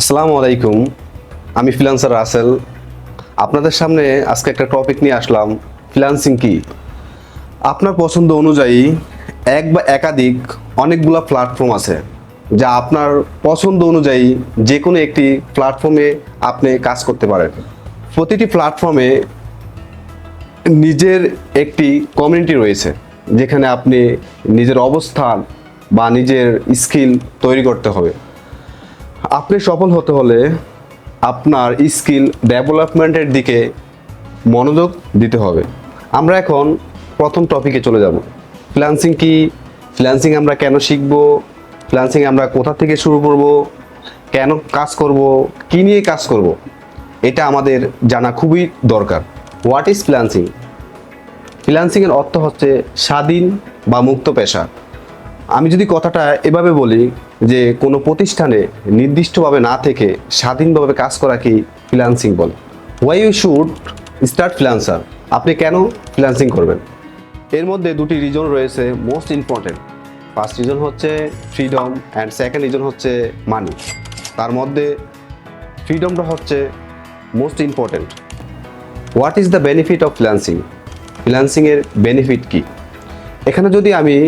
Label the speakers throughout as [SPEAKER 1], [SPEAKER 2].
[SPEAKER 1] আসসালামু আলাইকুম। আমি ফ্রিল্যান্সার রাসেল। আপনাদের সামনে আজকে একটা টপিক নিয়ে আসলাম, ফ্রিল্যান্সিং কি। আপনার পছন্দ অনুযায়ী এক বা একাধিক অনেকগুলো প্ল্যাটফর্ম আছে, যা আপনার পছন্দ অনুযায়ী যে কোনো একটি প্ল্যাটফর্মে আপনি কাজ করতে পারেন। প্রতিটি প্ল্যাটফর্মে নিজের একটি কমিউনিটি রয়েছে, যেখানে আপনি নিজের অবস্থান বা নিজের স্কিল তৈরি করতে হবে। আপনি সফল হতে হলে আপনার স্কিল ডেভেলপমেন্টের দিকে মনোযোগ দিতে হবে। আমরা এখন প্রথম টপিকে চলে যাব। ফ্রিল্যান্সিং কি, ফ্রিল্যান্সিং আমরা কেন শিখব, ফ্রিল্যান্সিং আমরা কোথা থেকে শুরু করব, কেন কাজ করব, কি নিয়ে কাজ করব, এটা আমাদের জানা খুবই দরকার। What is freelancing? ফ্রিল্যান্সিংয়ের অর্থ হচ্ছে স্বাধীন বা মুক্ত পেশা। আমি যদি কথাটা এভাবে বলি যে কোনো প্রতিষ্ঠানে নির্দিষ্টভাবে না থেকে স্বাধীনভাবে কাজ করাকে ফ্রিল্যান্সিং বলে। Why you should start freelancer? আপনি কেন ফ্রিল্যান্সিং করবেন? এর মধ্যে দুটি রিজন রয়েছে মোস্ট ইম্পর্টেন্ট। ফার্স্ট রিজন হচ্ছে ফ্রিডম অ্যান্ড সেকেন্ড রিজন হচ্ছে মানি। তার মধ্যে ফ্রিডমটা হচ্ছে most important. What is the benefit of freelancing? ফ্রিল্যান্সিংয়ের বেনিফিট কি? এখানে যদি আমি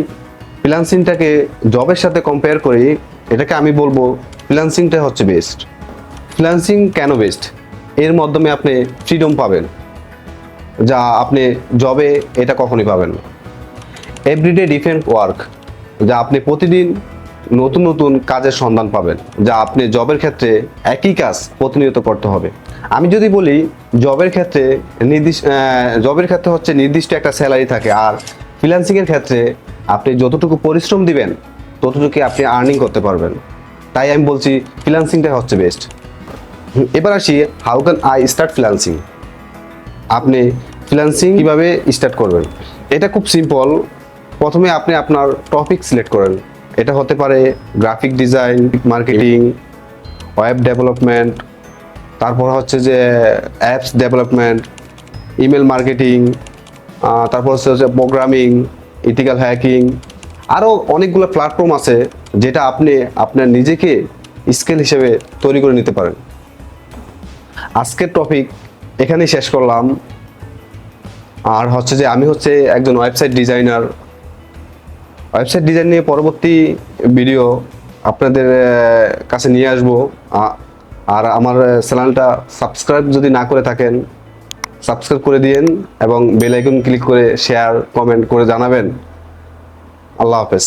[SPEAKER 1] ফ্রিল্যান্সিংটাকে জবের সাথে কম্পেয়ার করি, এটাকে আমি বলবো ফ্রিল্যান্সিংটা হচ্ছে বেস্ট। ফ্রিল্যান্সিং কেন বেস্ট? এর মাধ্যমে আপনি ফ্রিডম পাবেন, যা আপনি জবে এটা কখনোই পাবেন না। এভরিডে ডিফারেন্ট ওয়ার্ক, যা আপনি প্রতিদিন নতুন নতুন কাজের সন্ধান পাবেন, যা আপনি জবের ক্ষেত্রে একই কাজ প্রতিনিয়ত করতে হবে। আমি যদি বলি জবের ক্ষেত্রে হচ্ছে নির্দিষ্ট একটা স্যালারি থাকে, আর ফ্রিল্যান্সিংয়ের ক্ষেত্রে আপনি যতটুকু পরিশ্রম দিবেন ততটুকু আপনি আর্নিং করতে পারবেন। তাই আমি বলছি ফ্রিল্যান্সিংটা হচ্ছে বেস্ট। এবার আসি, how can I start freelancing? আপনি ফ্রিল্যান্সিং কীভাবে স্টার্ট করবেন? এটা খুব সিম্পল। প্রথমে আপনি আপনার টপিক সিলেক্ট করেন। এটা হতে পারে graphic design, marketing, web development, তারপর হচ্ছে যে অ্যাপস ডেভেলপমেন্ট, ইমেল মার্কেটিং, তারপর হচ্ছে প্রোগ্রামিং, ইথিক্যাল হ্যাকিং। আরও অনেকগুলো প্ল্যাটফর্ম আছে যেটা আপনি আপনার নিজেকে স্কিল হিসেবে তৈরি করে নিতে পারেন। আজকের টপিক এখানেই শেষ করলাম। আর হচ্ছে যে আমি হচ্ছে একজন ওয়েবসাইট ডিজাইনার। ওয়েবসাইট ডিজাইন নিয়ে পরবর্তী ভিডিও আপনাদের কাছে নিয়ে আসবো। আর আমার চ্যানেলটা সাবস্ক্রাইব যদি না করে থাকেন, সাবস্ক্রাইব করে দিন এবং বেল আইকন ক্লিক করে শেয়ার কমেন্ট করে জানাবেন। আল্লাহ হাফেজ।